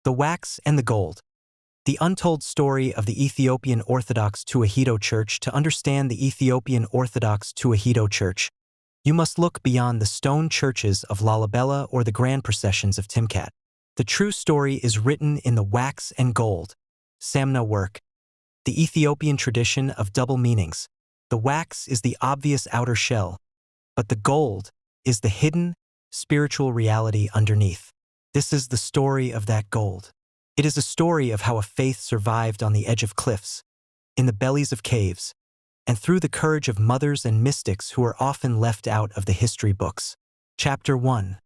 The Wax and the Gold. The untold story of the Ethiopian Orthodox Tewahedo Church. To understand the Ethiopian Orthodox Tewahedo Church, you must look beyond the stone churches of Lalibela or the grand processions of Timkat. The true story is written in the wax and gold. Sam-na-Worq. The Ethiopian tradition of double meanings. The wax is the obvious outer shell, but the gold is the hidden, spiritual reality underneath. This is the story of that gold. It is a story of how a faith survived on the edge of cliffs, in the bellies of caves, and through the courage of mothers and mystics who are often left out of the history books. Chapter 1.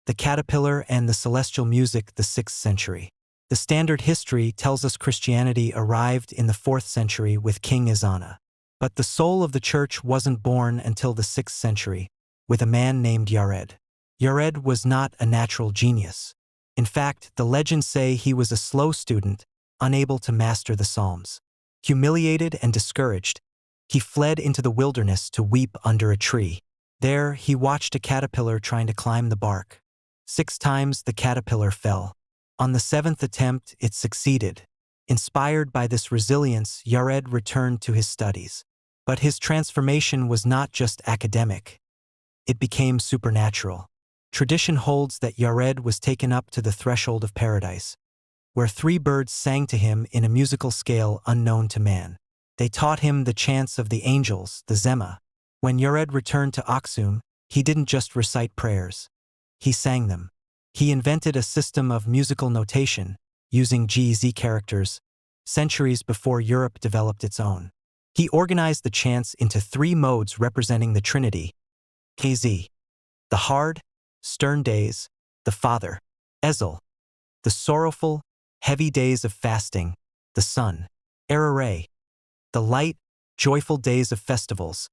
The Caterpillar and the Celestial Music. The 6th century. The standard history tells us Christianity arrived in the 4th century with King Izana. But the soul of the church wasn't born until the 6th century, with a man named Yared. Yared was not a natural genius. In fact, the legends say he was a slow student, unable to master the Psalms. Humiliated and discouraged, he fled into the wilderness to weep under a tree. There, he watched a caterpillar trying to climb the bark. 6 times the caterpillar fell. On the 7th attempt, it succeeded. Inspired by this resilience, Yared returned to his studies. But his transformation was not just academic. It became supernatural. Tradition holds that Yared was taken up to the threshold of paradise, where 3 birds sang to him in a musical scale unknown to man. They taught him the chants of the angels, the Zema. When Yared returned to Aksum, he didn't just recite prayers. He sang them. He invented a system of musical notation, using GZ characters, centuries before Europe developed its own. He organized the chants into 3 modes representing the Trinity: KZ, the hard, stern days; the Father, Ezel, the sorrowful, heavy days of fasting; the Son, Arare, the light, joyful days of festivals;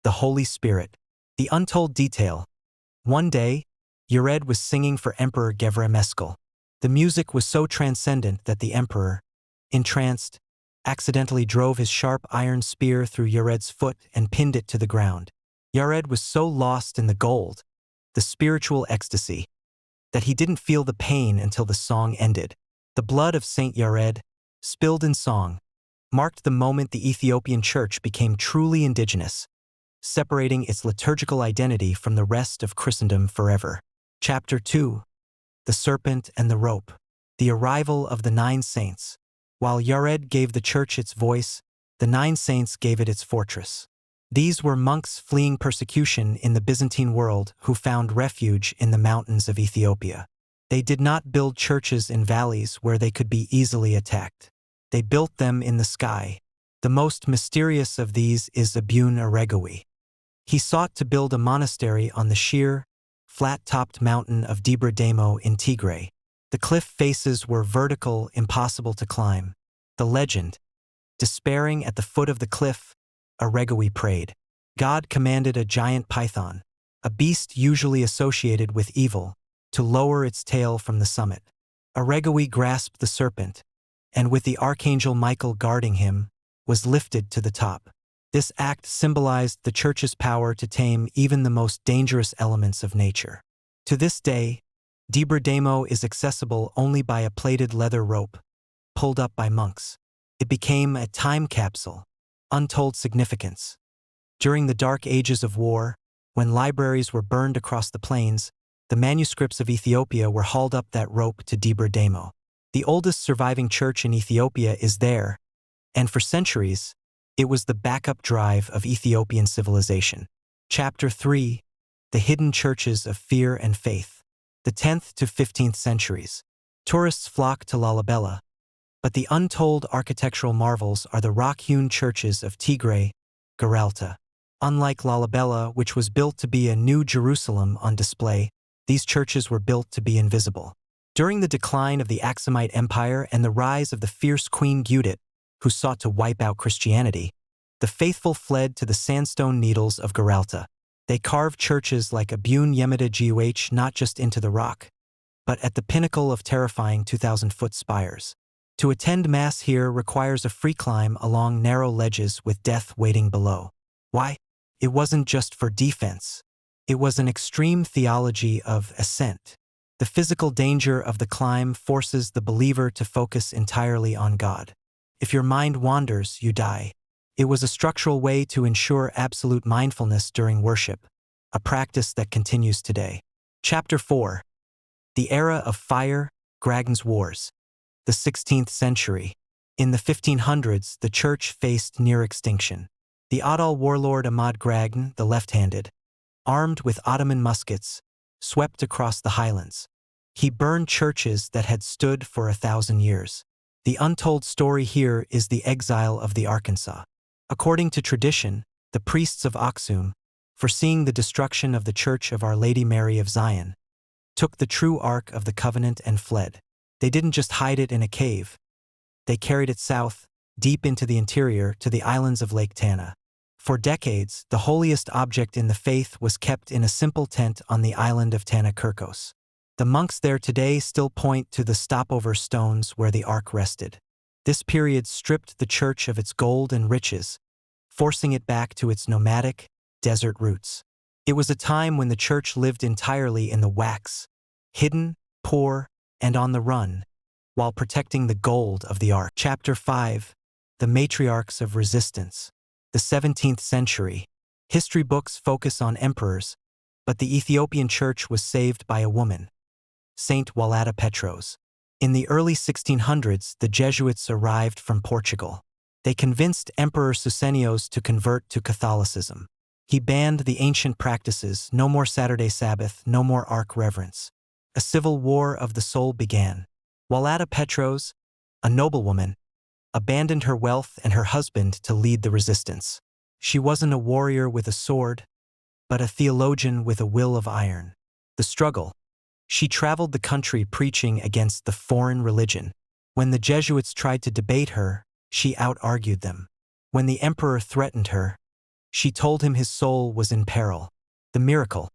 the Holy Spirit. The untold detail. One day, Yared was singing for Emperor Gevre Meskel. The music was so transcendent that the emperor, entranced, accidentally drove his sharp iron spear through Yared's foot and pinned it to the ground. Yared was so lost in the gold, the spiritual ecstasy, that he didn't feel the pain until the song ended. The blood of Saint Yared, spilled in song, marked the moment the Ethiopian church became truly indigenous, separating its liturgical identity from the rest of Christendom forever. Chapter 2. The Serpent and the Rope. The arrival of the 9 saints. While Yared gave the church its voice, the 9 saints gave it its fortress. These were monks fleeing persecution in the Byzantine world who found refuge in the mountains of Ethiopia. They did not build churches in valleys where they could be easily attacked. They built them in the sky. The most mysterious of these is Abun Aregawi. He sought to build a monastery on the sheer, flat-topped mountain of Debre Damo in Tigray. The cliff faces were vertical, impossible to climb. The legend. Despairing at the foot of the cliff, Aregawi prayed. God commanded a giant python, a beast usually associated with evil, to lower its tail from the summit. Aregawi grasped the serpent, and with the archangel Michael guarding him, was lifted to the top. This act symbolized the church's power to tame even the most dangerous elements of nature. To this day, Debre Damo is accessible only by a plated leather rope, pulled up by monks. It became a time capsule, untold significance. During the dark ages of war, when libraries were burned across the plains, the manuscripts of Ethiopia were hauled up that rope to Debre Damo. The oldest surviving church in Ethiopia is there, and for centuries, it was the backup drive of Ethiopian civilization. Chapter 3. The Hidden Churches of Fear and Faith. The 10th to 15th centuries. Tourists flock to Lalibela, but the untold architectural marvels are the rock-hewn churches of Tigray, Geralta. Unlike Lalibela, which was built to be a new Jerusalem on display, these churches were built to be invisible. During the decline of the Aksumite Empire and the rise of the fierce Queen Gudit, who sought to wipe out Christianity, the faithful fled to the sandstone needles of Geralta. They carved churches like Abun Yemeda Guh not just into the rock, but at the pinnacle of terrifying 2,000-foot spires. To attend Mass here requires a free climb along narrow ledges with death waiting below. Why? It wasn't just for defense. It was an extreme theology of ascent. The physical danger of the climb forces the believer to focus entirely on God. If your mind wanders, you die. It was a structural way to ensure absolute mindfulness during worship, a practice that continues today. Chapter 4. The Era of Fire, Gragon's Wars. The 16th century. In the 1500s, the church faced near extinction. The Adal warlord Ahmad Gragon, the left-handed, armed with Ottoman muskets, swept across the highlands. He burned churches that had stood for 1,000 years. The untold story here is the exile of the Arkansas. According to tradition, the priests of Aksum, foreseeing the destruction of the Church of Our Lady Mary of Zion, took the true Ark of the Covenant and fled. They didn't just hide it in a cave. They carried it south, deep into the interior, to the islands of Lake Tana. For decades, the holiest object in the faith was kept in a simple tent on the island of Tana-Kirkos. The monks there today still point to the stopover stones where the Ark rested. This period stripped the church of its gold and riches, forcing it back to its nomadic, desert roots. It was a time when the church lived entirely in the wax, hidden, poor, and on the run, while protecting the gold of the Ark. Chapter 5. The Matriarchs of Resistance. The 17th century. History books focus on emperors, but the Ethiopian church was saved by a woman, Saint Walata Petros. In the early 1600s, the Jesuits arrived from Portugal. They convinced Emperor Susenyos to convert to Catholicism. He banned the ancient practices: no more Saturday Sabbath, no more Ark reverence. A civil war of the soul began. Walata Petros, a noblewoman, abandoned her wealth and her husband to lead the resistance. She wasn't a warrior with a sword, but a theologian with a will of iron. The struggle. She traveled the country preaching against the foreign religion. When the Jesuits tried to debate her, she out-argued them. When the emperor threatened her, she told him his soul was in peril. The miracle.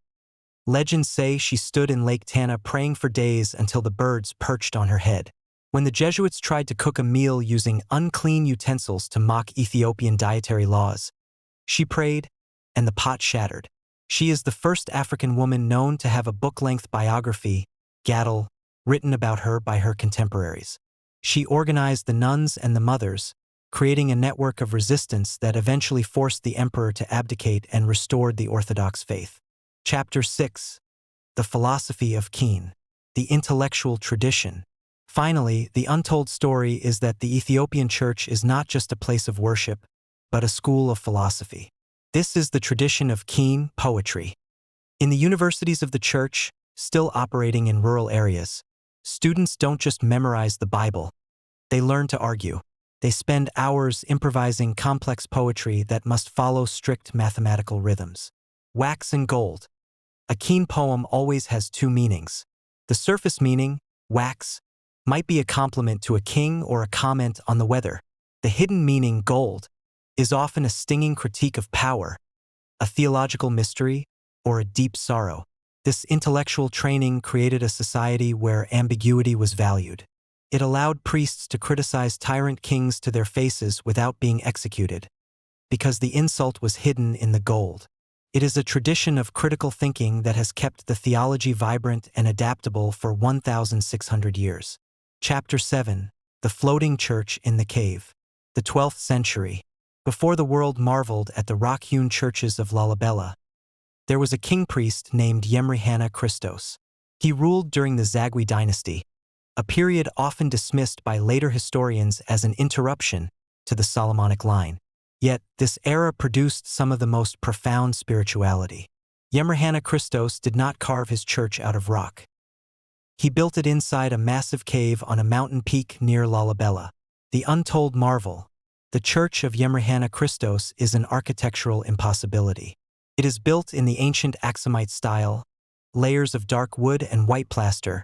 Legends say she stood in Lake Tana praying for days until the birds perched on her head. When the Jesuits tried to cook a meal using unclean utensils to mock Ethiopian dietary laws, she prayed, and the pot shattered. She is the first African woman known to have a book-length biography, Gattel, written about her by her contemporaries. She organized the nuns and the mothers, creating a network of resistance that eventually forced the emperor to abdicate and restored the Orthodox faith. Chapter 6. The Philosophy of Keen. The Intellectual Tradition. Finally, the untold story is that the Ethiopian church is not just a place of worship, but a school of philosophy. This is the tradition of Keen poetry. In the universities of the church, still operating in rural areas, students don't just memorize the Bible. They learn to argue. They spend hours improvising complex poetry that must follow strict mathematical rhythms. Wax and gold. A Keen poem always has two meanings. The surface meaning, wax, might be a compliment to a king or a comment on the weather. The hidden meaning, gold, is often a stinging critique of power, a theological mystery, or a deep sorrow. This intellectual training created a society where ambiguity was valued. It allowed priests to criticize tyrant kings to their faces without being executed, because the insult was hidden in the gold. It is a tradition of critical thinking that has kept the theology vibrant and adaptable for 1,600 years. Chapter 7. The Floating Church in the Cave. The 12th century. Before the world marveled at the rock-hewn churches of Lalibela, there was a king-priest named Yemrihana Christos. He ruled during the Zagwe dynasty, a period often dismissed by later historians as an interruption to the Solomonic line. Yet, this era produced some of the most profound spirituality. Yemrihana Christos did not carve his church out of rock. He built it inside a massive cave on a mountain peak near Lalibela. The untold marvel. The Church of Yemrihana Christos is an architectural impossibility. It is built in the ancient Aksumite style, layers of dark wood and white plaster,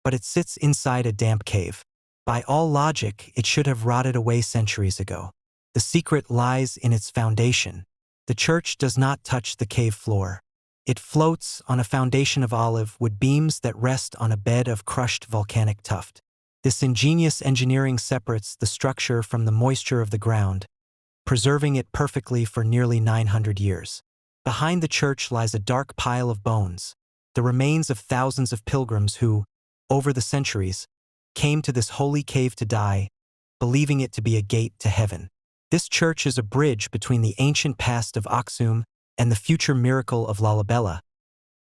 but it sits inside a damp cave. By all logic, it should have rotted away centuries ago. The secret lies in its foundation. The church does not touch the cave floor. It floats on a foundation of olive wood beams that rest on a bed of crushed volcanic tuft. This ingenious engineering separates the structure from the moisture of the ground, preserving it perfectly for nearly 900 years. Behind the church lies a dark pile of bones, the remains of thousands of pilgrims who, over the centuries, came to this holy cave to die, believing it to be a gate to heaven. This church is a bridge between the ancient past of Aksum and the future miracle of Lalibela,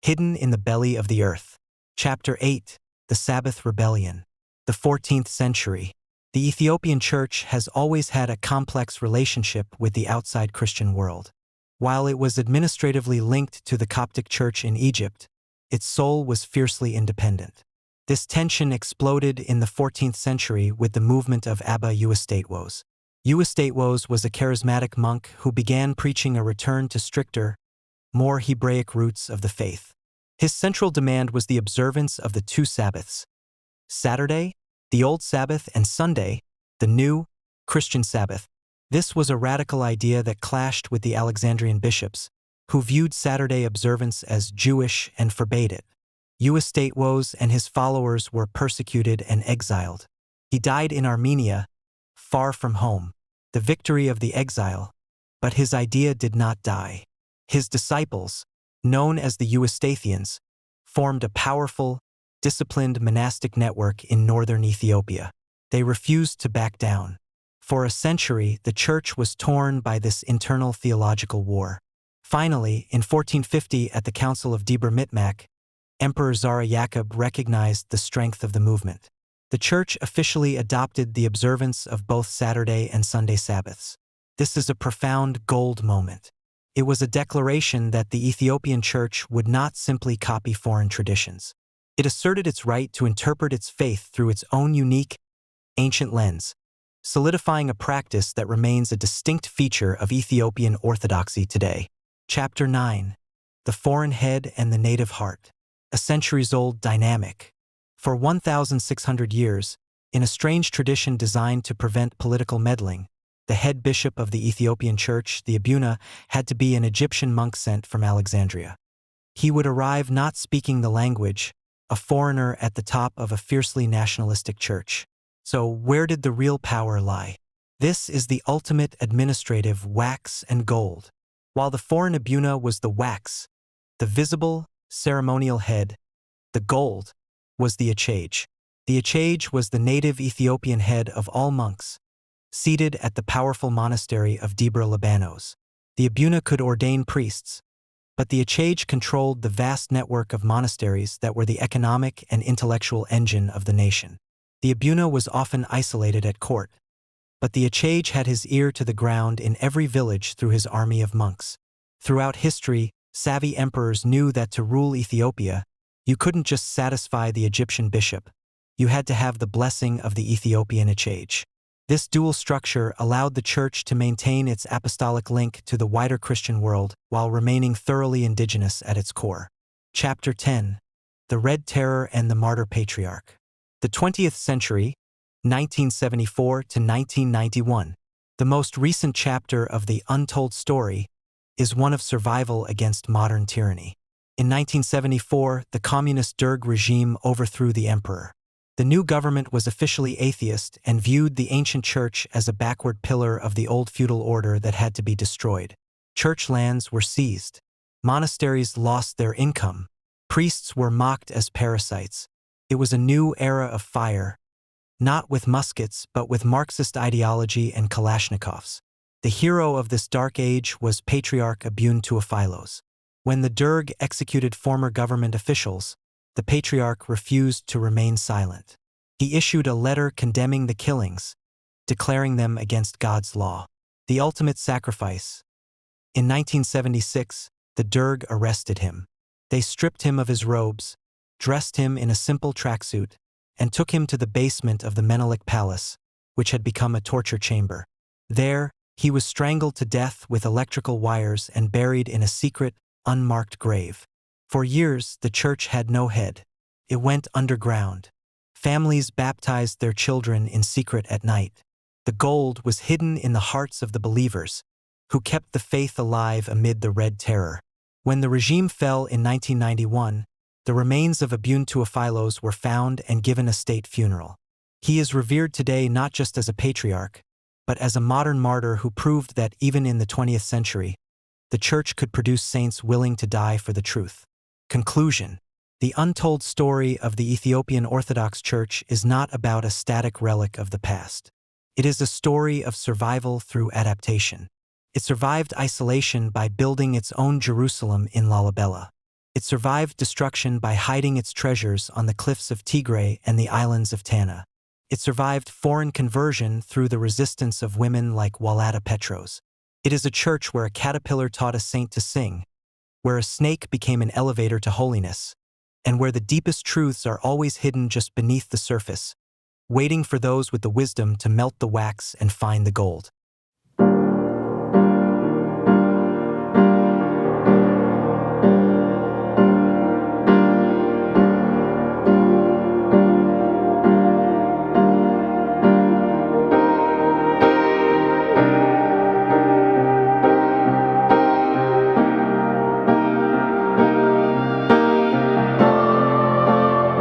hidden in the belly of the earth. Chapter 8. The Sabbath Rebellion. The 14th century. The Ethiopian Church has always had a complex relationship with the outside Christian world. While it was administratively linked to the Coptic Church in Egypt, its soul was fiercely independent. This tension exploded in the 14th century with the movement of Abba Eustatewos. Eustatewos was a charismatic monk who began preaching a return to stricter, more Hebraic roots of the faith. His central demand was the observance of the two Sabbaths: Saturday, the Old Sabbath, and Sunday, the new, Christian Sabbath. This was a radical idea that clashed with the Alexandrian bishops, who viewed Saturday observance as Jewish and forbade it. Eustatewos and his followers were persecuted and exiled. He died in Armenia, far from home, the victory of the exile, but his idea did not die. His disciples, known as the Eustathians, formed a powerful, disciplined monastic network in northern Ethiopia. They refused to back down. For a century, the church was torn by this internal theological war. Finally, in 1450 at the Council of Debre Mitmak, Emperor Zara Yaqub recognized the strength of the movement. The church officially adopted the observance of both Saturday and Sunday Sabbaths. This is a profound gold moment. It was a declaration that the Ethiopian Church would not simply copy foreign traditions. It asserted its right to interpret its faith through its own unique, ancient lens, solidifying a practice that remains a distinct feature of Ethiopian Orthodoxy today. Chapter 9. The Foreign Head and the Native Heart. A centuries-old dynamic. For 1,600 years, in a strange tradition designed to prevent political meddling, the head bishop of the Ethiopian Church, the Abuna, had to be an Egyptian monk sent from Alexandria. He would arrive not speaking the language, a foreigner at the top of a fiercely nationalistic church. So where did the real power lie? This is the ultimate administrative wax and gold. While the foreign Abuna was the wax, the visible, ceremonial head, the gold, was the achage. The achage was the native Ethiopian head of all monks, seated at the powerful monastery of Debre Libanos. The Abuna could ordain priests, but the achage controlled the vast network of monasteries that were the economic and intellectual engine of the nation. The Abuna was often isolated at court, but the achage had his ear to the ground in every village through his army of monks. Throughout history, savvy emperors knew that to rule Ethiopia, you couldn't just satisfy the Egyptian bishop, you had to have the blessing of the Ethiopian achage. This dual structure allowed the church to maintain its apostolic link to the wider Christian world while remaining thoroughly indigenous at its core. Chapter 10. The Red Terror and the Martyr Patriarch. The 20th century, 1974 to 1991. The most recent chapter of the Untold story is one of survival against modern tyranny. In 1974, the communist Derg regime overthrew the emperor. The new government was officially atheist and viewed the ancient church as a backward pillar of the old feudal order that had to be destroyed. Church lands were seized. Monasteries lost their income. Priests were mocked as parasites. It was a new era of fire, not with muskets but with Marxist ideology and Kalashnikovs. The hero of this dark age was Patriarch Abune Tuophilos. When the Derg executed former government officials, the Patriarch refused to remain silent. He issued a letter condemning the killings, declaring them against God's law. The ultimate sacrifice. In 1976, the Derg arrested him. They stripped him of his robes, dressed him in a simple tracksuit, and took him to the basement of the Menelik Palace, which had become a torture chamber. There, he was strangled to death with electrical wires and buried in a secret, unmarked grave. For years, the church had no head. It went underground. Families baptized their children in secret at night. The gold was hidden in the hearts of the believers, who kept the faith alive amid the Red Terror. When the regime fell in 1991, the remains of Abune Tuophilos were found and given a state funeral. He is revered today not just as a patriarch, but as a modern martyr who proved that even in the 20th century, the church could produce saints willing to die for the truth. Conclusion. The untold story of the Ethiopian Orthodox Church is not about a static relic of the past. It is a story of survival through adaptation. It survived isolation by building its own Jerusalem in Lalibela. It survived destruction by hiding its treasures on the cliffs of Tigray and the islands of Tana. It survived foreign conversion through the resistance of women like Walata Petros. It is a church where a caterpillar taught a saint to sing, where a snake became an elevator to holiness, and where the deepest truths are always hidden just beneath the surface, waiting for those with the wisdom to melt the wax and find the gold.